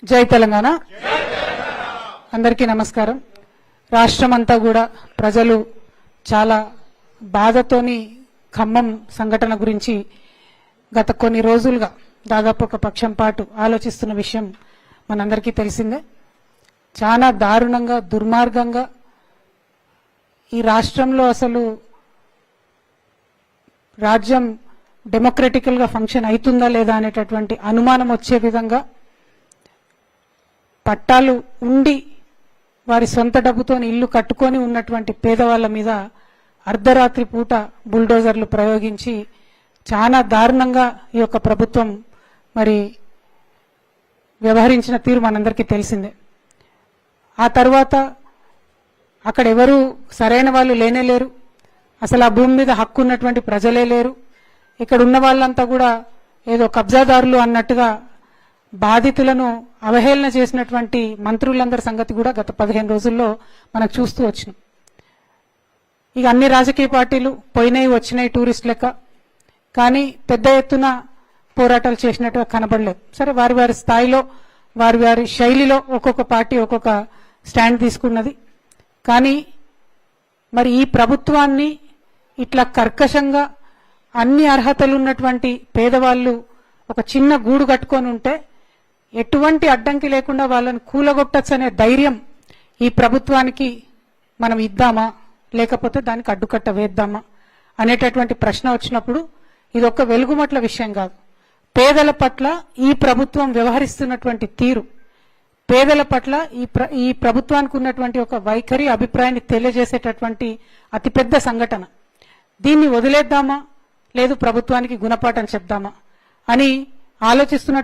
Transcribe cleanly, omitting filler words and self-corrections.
జై తెలంగాణ. అందరికీ నమస్కారం. రాష్ట్రమంతా కూడా ప్రజలు చాలా బాధతోని ఖమ్మం సంఘటన గురించి గత కొన్ని రోజులుగా దాదాపు ఒక పక్షం పాటు ఆలోచిస్తున్న విషయం మనందరికీ తెలిసిందే. చాలా దారుణంగా దుర్మార్గంగా ఈ రాష్ట్రంలో అసలు రాజ్యం డెమోక్రటికల్ గా ఫంక్షన్ అవుతుందా లేదా అనేటటువంటి అనుమానం వచ్చే విధంగా పట్టాలు ఉండి వారి సొంత డబ్బుతో ఇల్లు కట్టుకొని ఉన్నటువంటి పేదవాళ్ల మీద అర్ధరాత్రి పూట బుల్డోజర్లు ప్రయోగించి చాలా దారుణంగా ఈ యొక్క ప్రభుత్వం మరి వ్యవహరించిన తీరు మనందరికీ తెలిసిందే. ఆ తర్వాత అక్కడ ఎవరు సరైన వాళ్ళు లేనే లేరు. అసలు ఆ భూమి మీద హక్కు ఉన్నటువంటి ప్రజలే లేరు. ఇక్కడ ఉన్న వాళ్ళంతా కూడా ఏదో కబ్జాదారులు అన్నట్టుగా బాధితులను అవహేళన చేసినటువంటి మంత్రులందరి సంగతి కూడా గత 15 రోజుల్లో మనకు చూస్తూ వచ్చినాం. ఇక అన్ని రాజకీయ పార్టీలు పోయినాయి వచ్చినాయి టూరిస్ట్ లెక్క, కానీ పెద్ద ఎత్తున పోరాటాలు చేసినట్టుగా కనబడలేదు. సరే, వారి వారి స్థాయిలో వారి వారి శైలిలో ఒక్కొక్క పార్టీ ఒక్కొక్క స్టాండ్ తీసుకున్నది. కానీ మరి ఈ ప్రభుత్వాన్ని ఇట్లా కర్కశంగా అన్ని అర్హతలు ఉన్నటువంటి పేదవాళ్ళు ఒక చిన్న గూడు కట్టుకొని ఉంటే ఎటువంటి అడ్డంకి లేకుండా వాళ్ళని కూలగొట్టచ్చు అనే ధైర్యం ఈ ప్రభుత్వానికి మనం ఇద్దామా లేకపోతే దానికి అడ్డుకట్ట వేద్దామా అనేటటువంటి ప్రశ్న వచ్చినప్పుడు ఇది ఒక్క వెలుగుమట్ల విషయం కాదు. పేదల పట్ల ఈ ప్రభుత్వం వ్యవహరిస్తున్నటువంటి తీరు, పేదల పట్ల ఈ ప్రభుత్వానికి ఉన్నటువంటి ఒక వైఖరి అభిప్రాయాన్ని తెలియజేసేటటువంటి అతిపెద్ద సంఘటన. దీన్ని వదిలేద్దామా లేదు ప్రభుత్వానికి గుణపాఠం చెప్దామా అని ఆలోచిస్తున్న